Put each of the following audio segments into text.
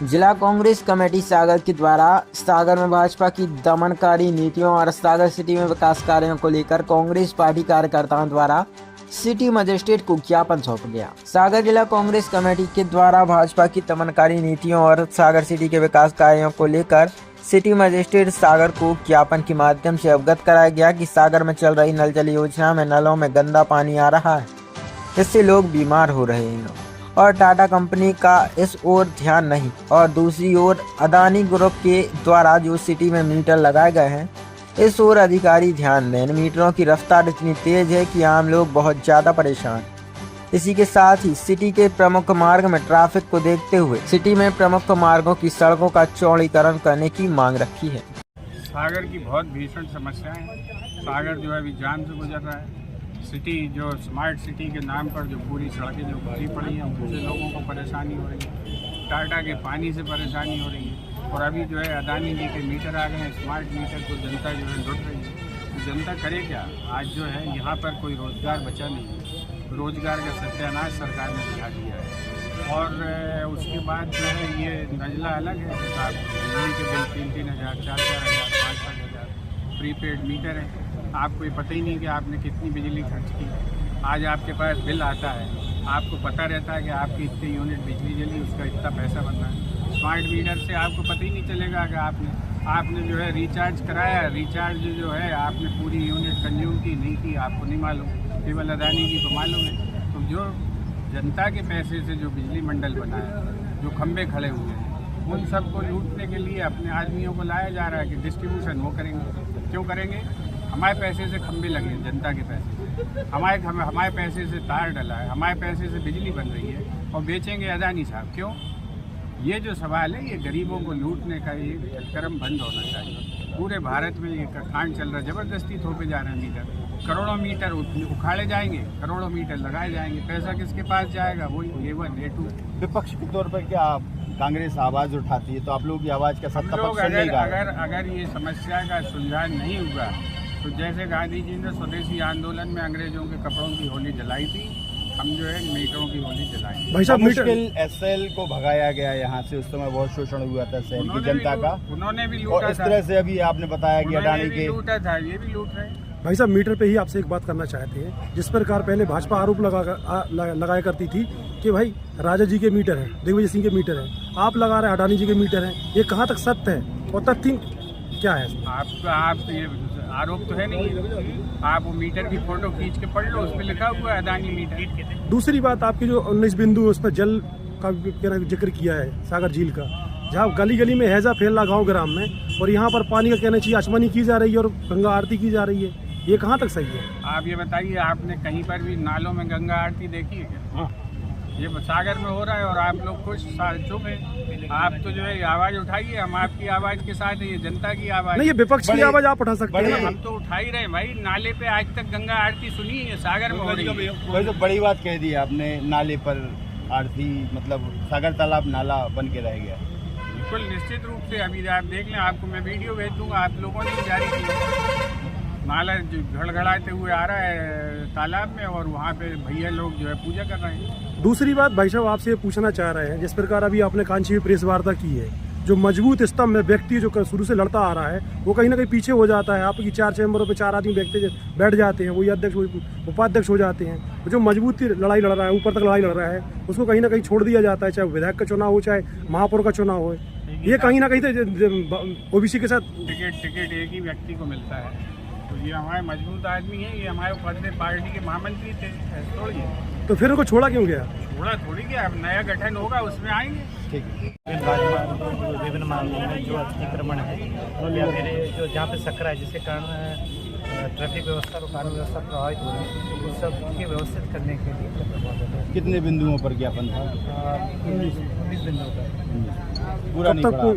जिला कांग्रेस कमेटी सागर के द्वारा सागर में भाजपा की दमनकारी नीतियों और सागर सिटी में विकास कार्यों को लेकर कांग्रेस पार्टी कार्यकर्ताओं द्वारा सिटी मजिस्ट्रेट को ज्ञापन सौंपा गया। सागर जिला कांग्रेस कमेटी के द्वारा भाजपा की दमनकारी नीतियों और सागर सिटी के विकास कार्यों को लेकर सिटी मजिस्ट्रेट सागर को ज्ञापन के माध्यम से अवगत कराया गया कि सागर में चल रही नल जल योजना में नलों में गंदा पानी आ रहा है, इससे लोग बीमार हो रहे हैं और टाटा कंपनी का इस ओर ध्यान नहीं। और दूसरी ओर अदानी ग्रुप के द्वारा जो सिटी में मीटर लगाए गए हैं, इस ओर अधिकारी ध्यान दें। मीटरों की रफ्तार इतनी तेज है कि आम लोग बहुत ज़्यादा परेशान। इसी के साथ ही सिटी के प्रमुख मार्ग में ट्रैफिक को देखते हुए सिटी में प्रमुख मार्गों की सड़कों का चौड़ीकरण करने की मांग रखी है। सागर की बहुत भीषण समस्या है। सागर जो है अभी जाम से गुजर रहा है। सिटी जो स्मार्ट सिटी के नाम पर जो पूरी सड़कें जो भरी पड़ी हैं, उससे लोगों को परेशानी हो रही है। टाटा के पानी से परेशानी हो रही है। और अभी जो है अदानी जी के मीटर आ गए हैं, स्मार्ट मीटर, तो जनता जो है लुट रही है। तो जनता करे क्या? आज जो है यहाँ पर कोई रोज़गार बचा नहीं है। रोज़गार का सत्यानाश सरकार ने दिखा दिया है। और उसके बाद जो है ये नजला अलग है। आप बिजली के बिल 3-3 हज़ार, 4-4 हज़ार, 5-5 हज़ार प्रीपेड मीटर है। आपको ये पता ही नहीं कि आपने कितनी बिजली खर्च की। आज आपके पास बिल आता है, आपको पता रहता है कि आपकी इतने यूनिट बिजली जली, उसका इतना पैसा बन रहा है। स्मार्ट मीटर से आपको पता ही नहीं चलेगा कि आपने जो है रिचार्ज कराया, रिचार्ज जो है आपने पूरी यूनिट कंज्यूम की नहीं की, आपको नहीं मालूम, केवल अदानी जी को मालूम है। तो जो जनता के पैसे से जो बिजली मंडल बना है, जो खंभे खड़े हुए हैं, उन सबको लूटने के लिए अपने आदमियों को लाया जा रहा है कि डिस्ट्रीब्यूशन वो करेंगे। क्यों करेंगे? हमारे पैसे से खंभे लगे हैं, जनता के पैसे से, हमारे पैसे से तार डला है, हमारे पैसे से बिजली बन रही है, और बेचेंगे अदानी साहब। क्यों? ये जो सवाल है, ये गरीबों को लूटने का ये क्रम बंद होना चाहिए। पूरे भारत में ये कांड चल रहा है, ज़बरदस्ती थोपे जा रहे हैं मीटर। करोड़ों मीटर उखाड़े जाएंगे, करोड़ों मीटर लगाए जाएंगे, पैसा किसके पास जाएगा? वही A1 A2। विपक्ष के तौर पर क्या कांग्रेस आवाज़ उठाती है, तो आप लोगों की आवाज़ का सत्ता पक्ष सुनेगा? अगर ये समस्या का सुलझान नहीं हुआ, तो जैसे गांधी जी ने स्वदेशी आंदोलन में अंग्रेजों के कपड़ों की होली जलाई थी, हम जो है मीटरों की होली जलाएंगे। भाई साहब, मुश्किल SL को भगाया गया यहाँ से, उस समय बहुत शोषण हुआ था शहर की जनता का, उन्होंने भी लूटा। और इस तरह से अभी आपने बताया कि अडानी के लूटा था, ये भी लूट रहे हैं। भाई साहब, मीटर पे ही आपसे एक बात करना चाहते हैं। जिस प्रकार पहले भाजपा आरोप लगाया करती थी कि भाई राजा जी के मीटर हैं, दिग्विजय सिंह के मीटर हैं, आप लगा रहे हैं अडानी जी के मीटर हैं, ये कहाँ तक सत्य है और तथ्य क्या है? आप ये आरोप तो है नहीं। आप वो मीटर की फोटो खींच के पढ़ लो, उस पर लिखा हुआ है अदानी मीटर। दूसरी बात, आपकी जो 19 बिंदु उस पर जल का जिक्र किया है, सागर झील का, जहाँ गली गली में हैजा फैल रहा गाँव ग्राम में, और यहाँ पर पानी का कहना चाहिए आचमनी की जा रही है और गंगा आरती की जा रही है, ये कहाँ तक सही है? आप ये बताइए, आपने कहीं पर भी नालों में गंगा आरती देखी है क्या? ये सागर में हो रहा है और आप लोग कुछ चुप हैं। आप तो जो है आवाज़ उठाइए, हम आपकी आवाज़ के साथ है, ये जनता की आवाज़। नहीं, ये विपक्ष की आवाज़ आप उठा सकते हैं। हम तो उठा ही रहे भाई। नाले पे आज तक गंगा आरती सुनी है? सागर में हो रही है। वही तो बड़ी बात कह दी आपने, नाले पर आरती, मतलब सागर तालाब नाला बन के रह गया। बिल्कुल निश्चित रूप से। अभी आप देख लें, आपको मैं वीडियो भेज दूंगा, आप लोगों ने जारी की। नाला जो घड़घड़ाते हुए आ रहा है तालाब में, और वहाँ पे भैया लोग जो है पूजा कर रहे हैं। दूसरी बात भाई साहब, आपसे पूछना चाह रहे हैं, जिस प्रकार अभी आपने कांची में प्रेस वार्ता की है, जो मजबूत स्तंभ में व्यक्ति जो शुरू से लड़ता आ रहा है, वो कहीं ना कहीं पीछे हो जाता है। आपकी 4 चैम्बरों पे 4 आदमी बैठ जाते हैं, वही अध्यक्ष उपाध्यक्ष हो जाते हैं। जो मजबूत लड़ाई लड़ रहा है, ऊपर तक लड़ाई लड़ रहा है, उसको कहीं ना कहीं छोड़ दिया जाता है, चाहे विधायक का चुनाव हो, चाहे महापौर का चुनाव हो। ये कहीं ना कहीं OBC के साथ टिकट एक ही व्यक्ति को मिलता है। तो ये हमारे मजबूत आदमी है, ये हमारे पद पार्टी के महामंत्री थे, थोड़ी। तो फिर उनको छोड़ा क्यों गया? छोड़ा थोड़ी गया, अब नया गठन होगा, उसमें आएंगे। ठीक है। विभिन्न मामलों में जो अतिक्रमण है या फिर जो जहाँ पे सकरा है, जिसके कारण ट्रैफिक व्यवस्था और कानून व्यवस्था प्रभावित हो रही है, उस सब की व्यवस्थित करने के लिए कितने बिंदुओं पर ज्ञापन था? 19 बिंदुओं पर। पूरा नहीं पड़ा?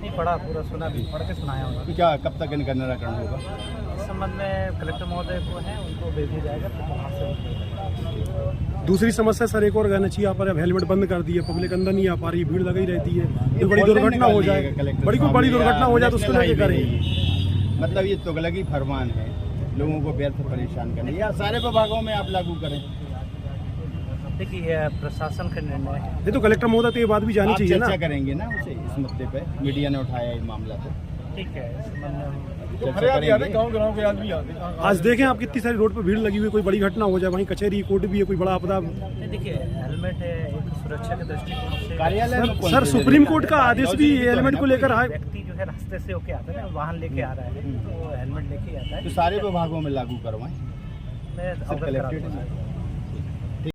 नहीं पढ़ा, पूरा सुना भी, पढ़ के सुनाया उन्होंने। तो क्या कब तक इनका निराकरण होगा? इस संबंध में कलेक्टर महोदय को है, उनको भेज दिया जाएगा, तो वहाँ से। दूसरी समस्या सर एक और कहना चाहिए, आप अब हेलमेट बंद कर दिए, पब्लिक अंदर नहीं आ पा रही, भीड़ लगी रहती है, तो बड़ी दुर्घटना हो जाए, बड़ी दुर्घटना हो जाए तो उसको क्या करें? मतलब ये तुगलकी फरमान है, लोगों को व्यर्थ परेशान करने, या सारे विभागों में आप लागू करें? देखिए यह प्रशासन का निर्णय है। ये तो कलेक्टर महोदय तो ये बात भी जानी आप चाहिए ना। चर्चा करेंगे ना उसे इस मुद्दे पे, मीडिया ने उठाया ये मामला तो ठीक है, इस संबंध में हम चर्चा करेंगे। गाँव के आदमी आते हैं। आज देखें आप कितनी सारी रोड पर भीड़ लगी हुई है, कोई बड़ी घटना हो जाए, वहीं कचहरी कोर्ट भी है, कोई बड़ा आपदा। नहीं, देखिए हेलमेट है एक सुरक्षा के दृष्टिकोण से। कार्यालय में कौन सर से सुप्रीम जगह कोर्ट का है? आदेश भी हेलमेट को लेकर आए। व्यक्ति जो है रास्ते से होके आता है ना, वाहन लेके आ रहा है तो वो हेलमेट लेके आता है। तो सारे विभागों में लागू करवाएं। मैं सिर्फ अवगत कलेक्ट्रेट करा दूंगा। में